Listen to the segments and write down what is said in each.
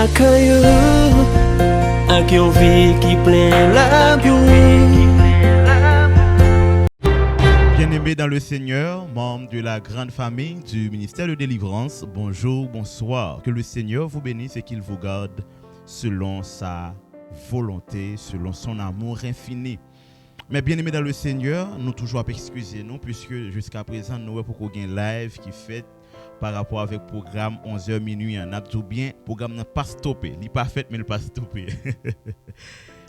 la caillou, avec une vie qui plein la vie. Bien-aimés dans le Seigneur, membres de la grande famille du ministère de délivrance, bonjour, bonsoir. Que le Seigneur vous bénisse et qu'il vous garde selon sa volonté, selon son amour infini. Mais bien-aimés dans le Seigneur, nous toujours excuser nous puisque jusqu'à présent nous avons pour un live qui fait par rapport avec le programme 11h minuit. On a tout bien, le programme n'a pas stoppé. Il n'est pas fait mais il n'a pas stoppé.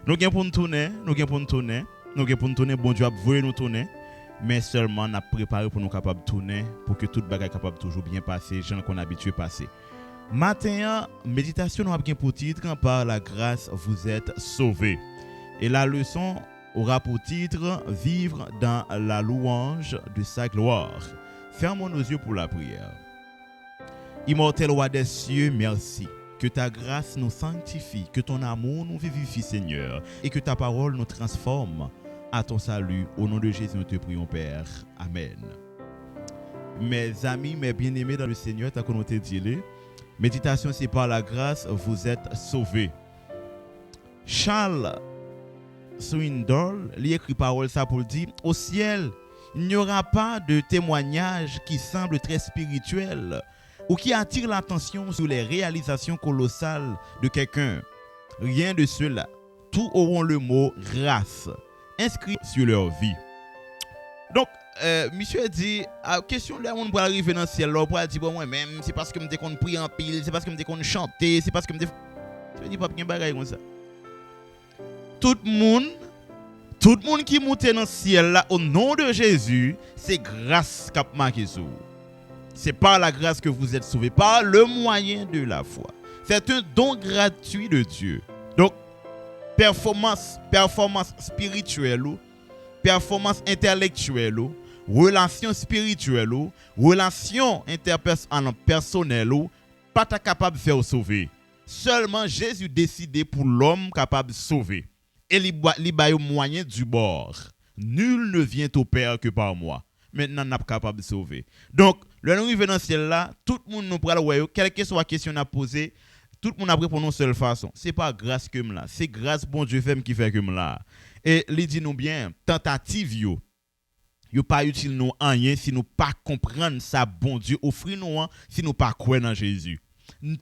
Nous avons pour nous tourner, bon Dieu a voulu nous tourner. Mais seulement on a préparé pour nous capables de tourner pour que toute bagaille capable toujours bien passer, gens qu'on habitué passer. Matin, méditation nous a bien pour titre par la grâce vous êtes sauvés. Et la leçon aura pour titre vivre dans la louange de sa gloire. Fermons nos yeux pour la prière. Immortel roi des cieux, merci. Que ta grâce nous sanctifie, que ton amour nous vivifie, Seigneur, et que ta parole nous transforme. À ton salut, au nom de Jésus, nous te prions, Père. Amen. Mes amis, mes bien-aimés dans le Seigneur, tant qu'on nous dit, méditation, c'est par la grâce, vous êtes sauvés. Charles Swindoll, il écrit parole ça pour dire, au ciel, il n'y aura pas de témoignage qui semble très spirituel ou qui attire l'attention sur les réalisations colossales de quelqu'un. Rien de cela. Tous auront le mot grâce inscrit sur leur vie. Donc, monsieur dit, à question là, on va arriver dans le ciel, là, on va dire, bon, moi-même, c'est parce que je me prie en pile, c'est parce que je me chanter, c'est parce que je me dis pas bien bagaille comme ça. Tout le monde qui monte dans le ciel là, au nom de Jésus, c'est grâce qui a marqué sur vous. C'est par la grâce que vous êtes sauvés, par le moyen de la foi. C'est un don gratuit de Dieu. Donc, performance spirituelle, performance intellectuelle, relation spirituelle, relation interpersonnelle, pas capable de faire sauver. Seulement Jésus décidé pour l'homme capable de sauver. Et il a moyen du bord. Nul ne vient au Père que par moi. Maintenant, nous sommes capables de sauver. Donc, le nous arrive dans le ciel là, tout le monde nous prend le quelle que soit la question à poser, tout le monde a répondu de seule façon. Ce n'est pas grâce que là, c'est grâce bon Dieu fait qui fait que là. Et il dit nous bien, tentative yo pas utile nous rien si nous pas comprendre ça bon Dieu offre nous si nous pas croire dans Jésus.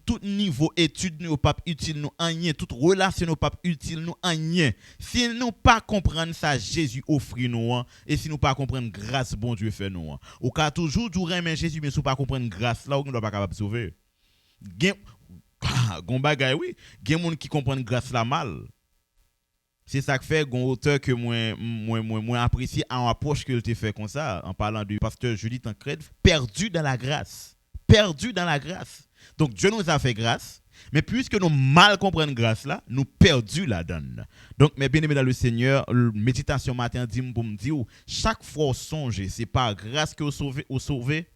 Tout niveau étude nous pas utile nous rien, toute relation nous pas utile nous rien. Si nous pas comprendre ça Jésus offre nous et si nous pas comprendre grâce bon Dieu fait nous. Ou ka toujours mais Jésus mais si nous pas comprendre grâce là on ne doit pas capable sauver. Gon bagay oui, gen moun qui comprendre grâce la mal. C'est ça que fait gon auteur que moi apprécié en approche que il te fait comme ça en parlant du pasteur Judith Tancred, perdu dans la grâce. Perdu dans la grâce. Donc Dieu nous a fait grâce, mais puisque nous mal comprenons grâce là, nous perdus la donne. Donc mes bien-aimés dans le Seigneur, méditation matin dit pour me dire chaque fois songer, c'est par grâce que vous sauvez.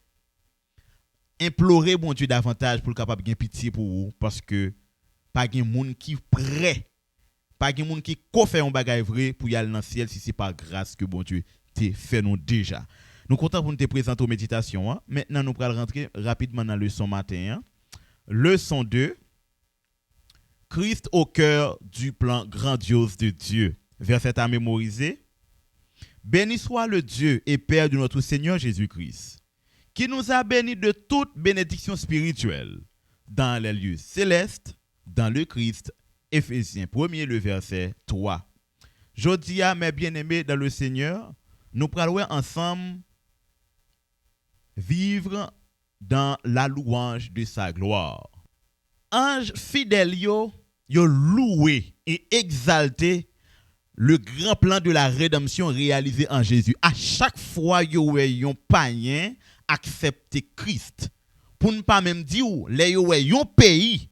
Implorez bon Dieu davantage pour le capable de pitié pour vous parce que pas gen monde qui prêt, pas gen monde qui ko fait un bagage vrai pour y aller dans le ciel si c'est pas grâce que bon Dieu te fait nous déjà. Nous content pour nous te présenter aux méditations. Hein. Maintenant nous allons rentrer rapidement dans la leçon matin. Hein. Leçon 2. Christ au cœur du plan grandiose de Dieu. Verset à mémoriser. Béni soit le Dieu et Père de notre Seigneur Jésus-Christ, qui nous a bénis de toute bénédiction spirituelle dans les lieux célestes, dans le Christ. Éphésiens 1er, le verset 3. Jodi a mes bien-aimés dans le Seigneur, nous parlons ensemble vivre dans la louange de sa gloire. Ange fidèle yo loué et exalté le grand plan de la rédemption réalisé en Jésus. À chaque fois yo yon païen accepter Christ. Pour ne pas même dire les yon pays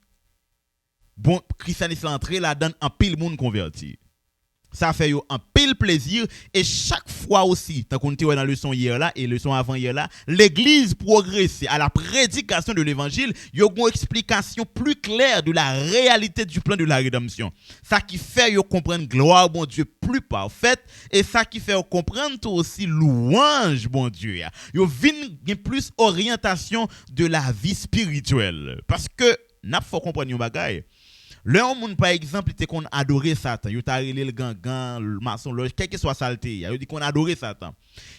bon christianisme entré là-dedans en pile monde converti. Ça fait un pile plaisir et chaque fois aussi tant qu'on était dans la leçon hier là et leçon avant hier là, l'église progressait à la prédication de l'évangile, il y a une explication plus claire de la réalité du plan de la rédemption. Ça qui fait yo comprendre gloire bon Dieu plus parfaite et ça qui fait yo comprendre aussi louange bon Dieu. Yo vinn plus orientation de la vie spirituelle parce que n'a faut comprendre un bagage. Le monde par exemple était qu'on adorait Satan, yo t'a relé le gangan, le maçon, quel que soit saleté, yo dit qu'on adorait Satan.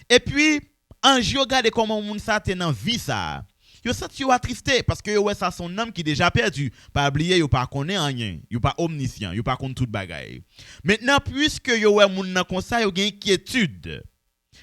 Et puis ange regarde comment monde ça te dans vie ça. Yo senti yo attristé parce que yo ouais ça son âme qui déjà perdu. Pas oublier yo pas connaît rien, yo pas omniscient, yo pas connaît toute bagaille. Maintenant puisque yo ouais monde nan comme ça, yo gen inquiétude.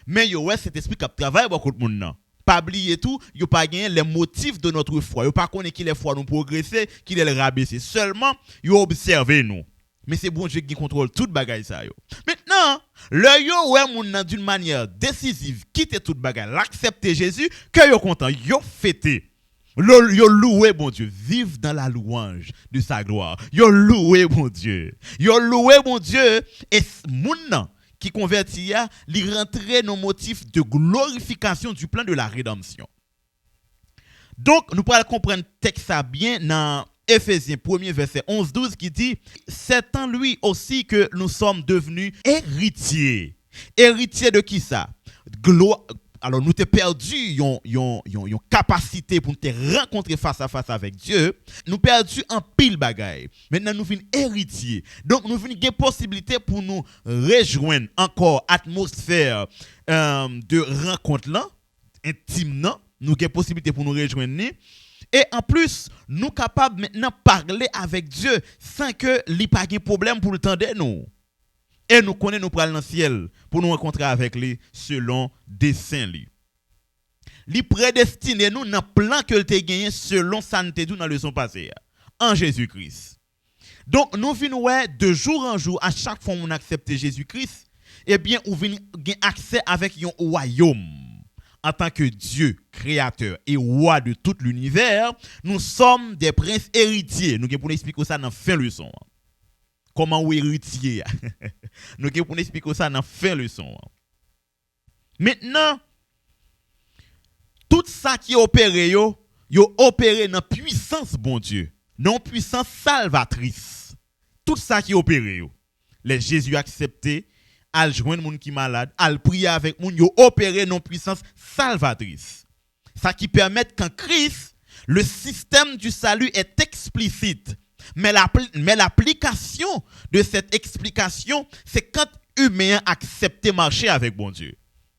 Mais yo ouais cet esprit qui travaille beaucoup de monde nan. Pas oublier tout, yo pas gagner les motifs de notre foi. Yo pas connaît qui les foi nous progresser, qui les rabaisser. Seulement yo observer nous. Mais c'est bon Dieu qui contrôle toute bagaille ça yo. Maintenant, le yo ouais moun nan d'une manière décisive quitter toute bagaille, l'accepter Jésus, que yo content, yo fêter. Yo loué bon Dieu, vive dans la louange de sa gloire. Yo loué bon Dieu. Yo loué bon Dieu et moun nan qui convertit ya, li rentrer nos motifs de glorification du plan de la rédemption. Donc, nous pourrons comprendre texte ça bien dans Éphésiens 1er verset 11-12 qui dit « C'est en lui aussi que nous sommes devenus héritiers. » Héritiers de qui ça? Alors, nous t'es perdu yon capacité pour te rencontrer face à face avec Dieu. Nous perdu en pile bagaille. Maintenant, nous venons héritiers. Donc, nous venons des possibilités pour nous rejoindre encore atmosphère de rencontre là, intime là. Nous avons possibilité pour nous rejoindre. Et en plus, nous capables maintenant parler avec Dieu sans que lui pas de problème pour le temps de nous. Et nous connaissons nous pral dans le ciel pour nous rencontrer avec lui selon dessein lui. Lui prédestiné nous dans plan que te gagné selon ça nous te dit dans le leçon passée en Jésus-Christ. Donc nous venons de jour en jour à chaque fois on accepte Jésus-Christ, eh bien on vient gain accès avec un royaume. En tant que Dieu, créateur et roi de tout l'univers, nous sommes des princes héritiers. Nous allons expliquer ça dans la fin de leçon. Comment on héritier? Nous allons expliquer ça dans la fin de leçon. Maintenant, tout ça qui est opéré, yo opéré dans puissance, bon Dieu. Non puissance salvatrice. Tout ça qui est opéré, les Jésus accepté, al joindre moun qui malade, al prier avec moun, yo opérer non puissance salvatrice. Ça qui permet qu'en Christ, le système du salut est explicite. Mais l'application de cette explication, c'est quand humain accepte marcher avec bon Dieu.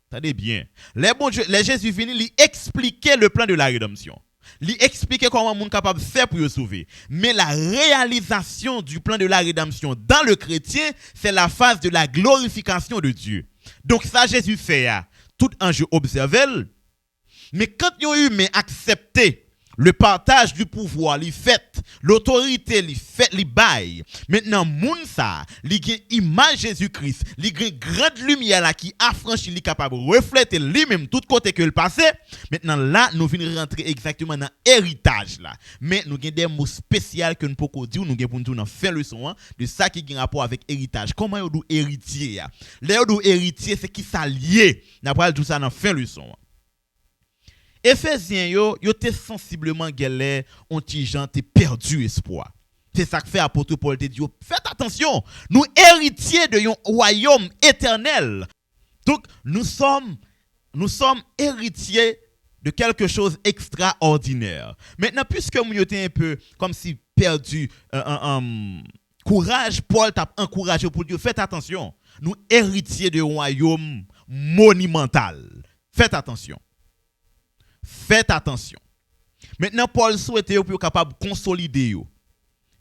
Attendez bien. Les Jésus venu lui expliquer le plan de la rédemption. Lui expliquer comment moun capable de faire pour le sauver. Mais la réalisation du plan de la rédemption dans le chrétien, c'est la phase de la glorification de Dieu. Donc ça Jésus fait tout ange observe. Mais quand yon humain accepté le partage du pouvoir, li fait, l'autorité li fait, li bail. Maintenant moun ça, li gen image Jésus-Christ, li gen grande lumière là qui affranchit, li capable refléter lui-même tout côté que le passé. Maintenant là, nous venons rentrer exactement dans héritage là. Mais nous gen des mots spéciaux que nous pouvons dire, nous gen pour nous faire leçon de ça qui gen rapport avec héritage. Comment yon dou héritier ya? Les yon dou héritier c'est qui ça lié. N'a pas tout ça dans fin leçon. Éphésiens yo te sensiblement galère, ontijan te perdu espoir. C'est ça que fait apôtre Paul te dit, faites attention, nous héritiers de un royaume éternel. Donc nous sommes héritiers de quelque chose d'extraordinaire. Maintenant puisque nous était un peu comme si perdu courage, Paul t'a encouragé pour dire faites attention, nous héritiers de un royaume monumental. Faites attention. Faites attention. Maintenant, Paul souhaite pour capable de consolider.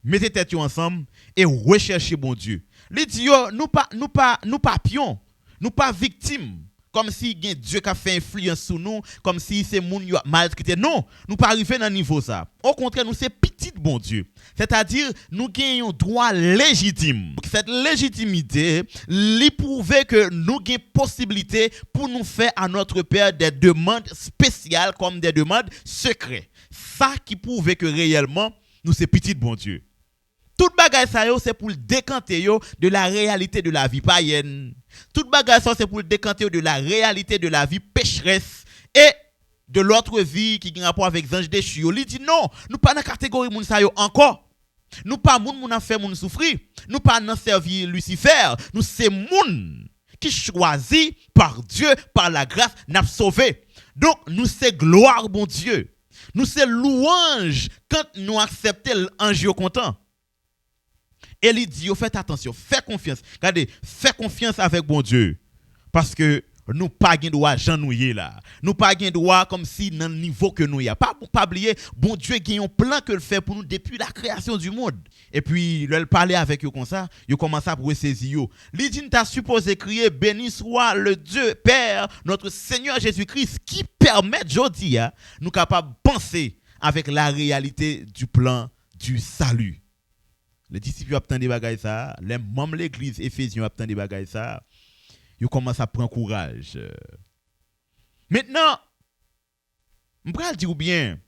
Mettez tête ensemble et recherchez bon Dieu. Il dit, nous pas pions, nous pas victimes. Comme si Dieu a fait influence sur nous, comme si c'est moun yo maltraité. Non, nous pas arriver dans niveau ça. Au contraire, nous c'est petit bon Dieu. C'est-à-dire nous gagnons droit légitime. Cette légitimité lui prouve que nous gagnons possibilité pour nous faire à notre Père des demandes spéciales comme des demandes secrètes. Ça qui prouve que réellement nous c'est petit bon Dieu. Tout bagay ça yo c'est pour le décanter yo de la réalité de la vie païenne. Tout bagay ça c'est pour le décanter de la réalité de la vie pécheresse et de l'autre vie qui a rapport avec ange déchu. Il dit non, nous pas dans catégorie moun ça yo encore. Nous pas moun a fait moun souffrir. Nous pas dans servir Lucifer. Nous c'est moun qui choisi par Dieu par la grâce n'a sauvé. Donc nous c'est gloire bon Dieu. Nous c'est louange quand nous acceptons l'ange content. Et il dit, faites attention, faites confiance. Regardez, faites confiance avec bon Dieu. Parce que nous pas gain droit janouiller là. Nous pas gain droit comme si dans le niveau que nous y a. Pas oublier, bon Dieu gagne un plan que le fait pour nous depuis la création du monde. Et puis, il parlait avec eux comme ça, il commence à saisir yo. Il dit, t'as supposé crier, béni soit le Dieu Père, notre Seigneur Jésus-Christ, qui permet aujourd'hui, nous capables de penser avec la réalité du plan du salut. Les disciples attendent des bagailles ça, les membres de l'église Éphésiens attendent des bagailles ça. Ils commencent à prendre courage. Maintenant, je vais dire bien.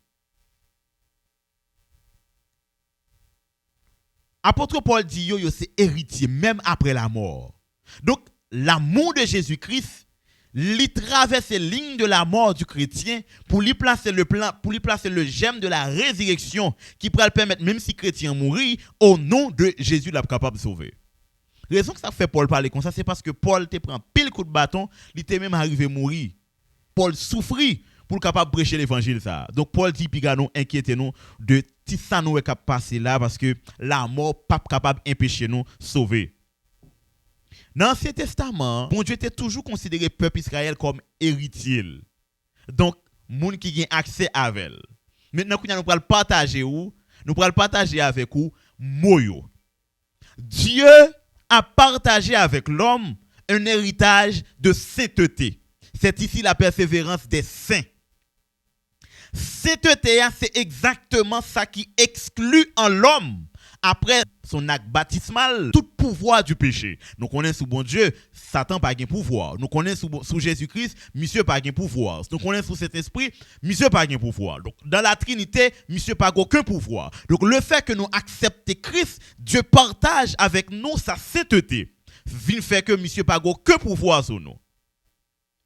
Apôtre Paul dit yo c'est héritier même après la mort. Donc l'amour de Jésus-Christ lui traverse les lignes de la mort du chrétien pour lui placer le plan, pour lui placer le gemme de la résurrection qui pourra le permettre, même si chrétien mourit, au nom de Jésus, il est capable de sauver. La raison que ça fait Paul parler comme ça, c'est parce que Paul te prend pile coup de bâton, il était même arrivé à mourir. Paul souffrit pour capable prêcher l'évangile ça. Donc Paul dit nous inquiétez-nous de tout ça nous est capable passer là parce que la mort pas capable d'empêcher nous sauver. Dans l'Ancien Testament, bon Dieu était toujours considéré peuple Israël comme héritier. Donc, moun qui a accès à elle. Maintenant, nous allons partager avec vous, moyo. Dieu a partagé avec l'homme un héritage de sainteté. C'est ici la persévérance des saints. Sainteté, c'est exactement ça qui exclut en l'homme, après son acte baptismal, tout pouvoir du péché. Nous connaissons sous bon Dieu, Satan pas de pouvoir. Nous connaissons sous Jésus-Christ, monsieur pas de pouvoir. Nous connaissons sous cet esprit, monsieur pas de pouvoir. Donc dans la Trinité, monsieur pas aucun pouvoir. Donc le fait que nous acceptons Christ, Dieu partage avec nous sa sainteté. Vin fait que monsieur pas aucun pouvoir sur nous.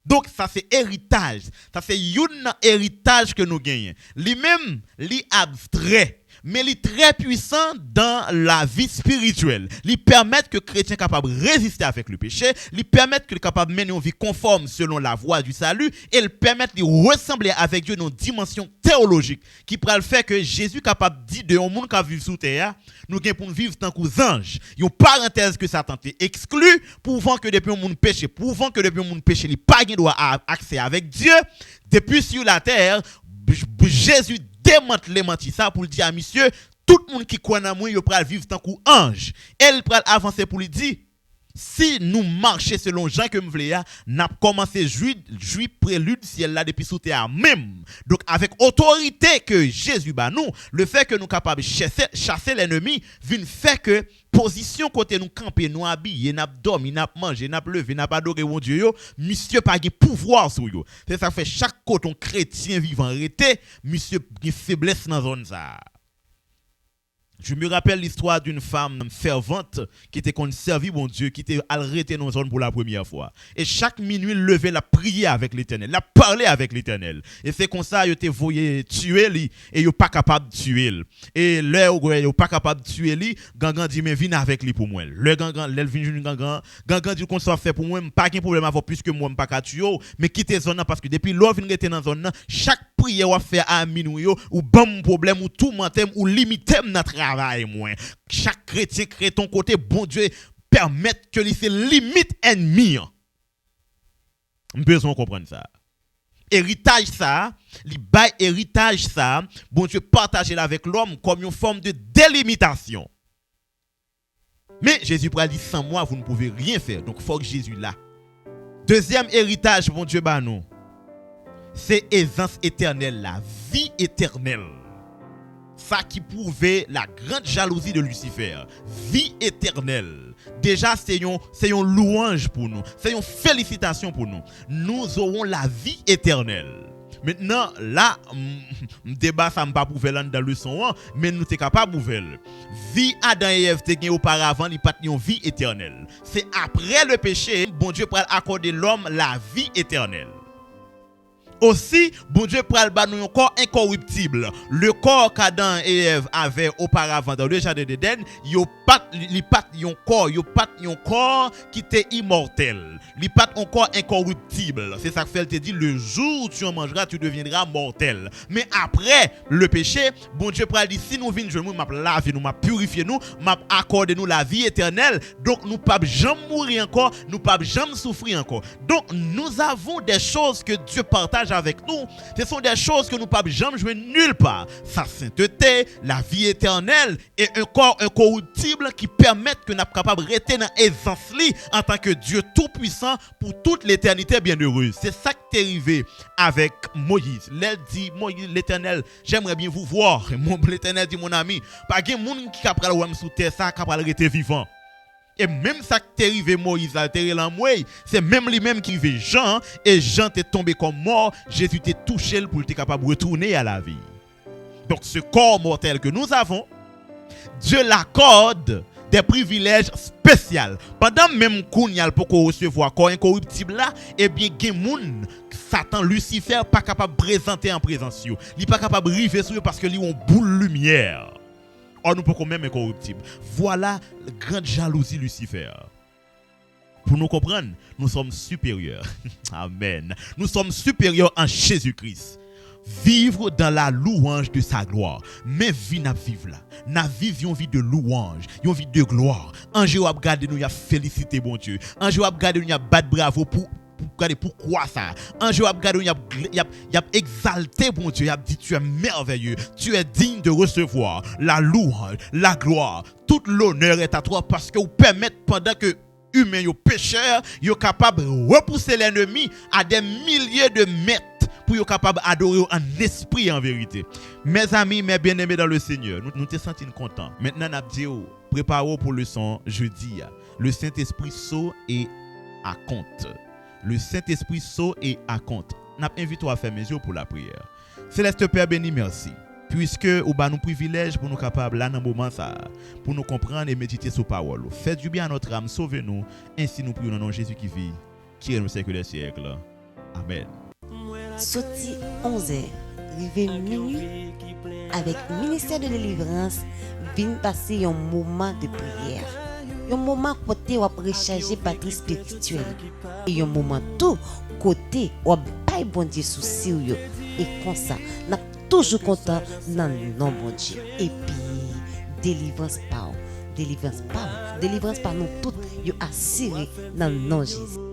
Donc ça c'est héritage, ça c'est un héritage que nous gagnons. Lui-même, lui abstrait, mais il est très puissant dans la vie spirituelle. Il permet que le chrétien soit capable de résister avec le péché, il permet que le capable de mener une vie conforme selon la voie du salut, et il permet de ressembler avec Dieu dans une dimension théologique qui pourra le faire que Jésus est capable de dire de un monde qui vit sous terre, nous gagnons pour vivre tant qu'aux anges. Il y a une parenthèse que Satan est exclu, prouvant que depuis un monde péché, prouvant que depuis un monde péché, il n'a pas de droit à accès avec Dieu. Depuis sur la terre, Jésus démente les mentis ça pour dire à monsieur, tout le monde qui croit en moi, il va vivre tant qu'ange. Elle va avancer pour lui dire, si nous marchons selon Jean que me voulez, n'a commencé jouir prélude ciel là depuis sous terre même. Donc avec autorité que Jésus bat nous, le fait que nous capables chasser l'ennemi, vient fait que position côté nous camper, nous habiller, n'a dormir, n'a manger, n'a lever, n'a adorer mon Dieu yo, monsieur pas de pouvoir sur yo. C'est ça fait chaque côté chrétien vivant arrêté, monsieur une faiblesse dans zone ça. Je me rappelle l'histoire d'une femme fervente qui était servi mon Dieu, qui était arrêtée dans une zone pour la première fois. Et chaque minuit, elle levait, la prière avec l'Éternel, la parler avec l'Éternel. Et c'est comme ça, il était voyé tuer lui et il pas capable de tuer. Et là où il pas capable de tuer lui, Gangan dit mais viens avec lui pour moi. Le Gangan, l'elle vient Gangan dit qu'on soit fait pour moi, pas de problème avec puisque moi pas capable tuer, mais quitter zone parce que depuis l'or vient rester dans zone, chaque prière va faire à minuit ou bon problème ou tout mentem ou limiter notre travail moins. Chaque chrétien crée ton côté, bon Dieu permet que les limite ennemi. Besoin comprendre ça. Héritage ça, li bail héritage ça, bon Dieu partage avec l'homme comme une forme de délimitation. Mais Jésus pourra dire sans moi vous ne pouvez rien faire. Donc faut que Jésus là. Deuxième héritage bon Dieu ba nous. C'est aisance éternelle, la vie éternelle. Ça qui prouvait la grande jalousie de Lucifer. Vie éternelle. Déjà, c'est une louange pour nous. C'est une félicitation pour nous. Nous aurons la vie éternelle. Maintenant, là, débat, ça ne pas prouver dans le leçon, mais nous sommes capables de prouver. Vie Adam et Ève te auparavant, ils pas une vie éternelle. C'est après le péché, bon Dieu peut accorder l'homme la vie éternelle. Aussi, bon Dieu pral ba nous un corps incorruptible. Le corps qu'Adam et Ève avaient auparavant dans le jardin d'Éden, yo pas yon corps qui était immortel. Li pas un corps incorruptible. C'est ça que fait te dit le jour où tu en mangeras, tu deviendras mortel. Mais après le péché, bon Dieu pral dit si nous vinn jouer nous m'a laver nous, m'a purifier nous, m'a accorder nous la vie éternelle. Donc nous pas jamais mourir encore, nous pas jamais souffrir encore. Donc nous avons des choses que Dieu partage avec nous. Ce sont des choses que nous ne pouvons jamais jouer nulle part. Sa sainteté, la vie éternelle et un corps incorruptible qui permettent que nous sommes capables de rester dans l'aisance en tant que Dieu tout-puissant pour toute l'éternité bienheureuse. C'est ça qui est arrivé avec Moïse. L'elle dit, Moïse, l'Éternel, j'aimerais bien vous voir. L'Éternel dit, mon ami, pas de monde qui est capable de sous terre, ça capable de rester vivant. Et même ça qui est arrivé Moïse à c'est même lui-même qui arrivé Jean, et Jean est tombé comme mort, Jésus t'est touché pour être capable de retourner à la vie. Donc ce corps mortel que nous avons, Dieu l'accorde des privilèges spéciaux. Pendant même qu'on y a pour recevoir corps incorruptible là, eh bien gen moun Satan Lucifer pas capable de présenter en présence yo. Il pas capable de river sur parce que lui ont boule lumière. Or nous pouvons même incorruptible. Voilà la grande jalousie Lucifer. Pour nous comprendre, nous sommes supérieurs. Amen. Nous sommes supérieurs en Jésus-Christ. Vivre dans la louange de sa gloire. Mais vie n'a vivre là. N'a vivre une vie de louange, une vie de gloire. Ange a regardé nous a félicité bon Dieu. Ange a regardé nous a battre bravo pour regarder pourquoi ça. Un jour, il a exalté bon Dieu, il a dit tu es merveilleux, tu es digne de recevoir la louange, la gloire, tout l'honneur est à toi parce que vous permettez pendant que humains, les pécheurs, ils sont capables de repousser l'ennemi à des milliers de mètres pour être capables d'adorer en esprit et en vérité. Mes amis, mes bien-aimés dans le Seigneur, nous te sentons contents. Maintenant, nous avons dit, préparons pour le son jeudi. Le Saint-Esprit saut et à compte. Le Saint-Esprit saut et à compte. N'a invité à faire mes yeux pour la prière. Céleste Père béni, merci. Puisque ou ba nous privilège pour nous capables là dans moment ça pour nous comprendre et méditer sur parole. Faites du bien à notre âme, sauvez-nous. Ainsi nous prions dans le nom de Jésus qui vit, qui est au siècle des siècles. Amen. Sorti 11h, arrivé minuit avec ministère de délivrance, vient passer un moment de prière. Un moment côté où recharger batterie spirituelle et un moment tout côté où bail bon Dieu sous sérieux et comme ça n'a toujours content dans le nom bon Dieu et puis délivrance par nous toutes yo assuré dans le nom de Jésus.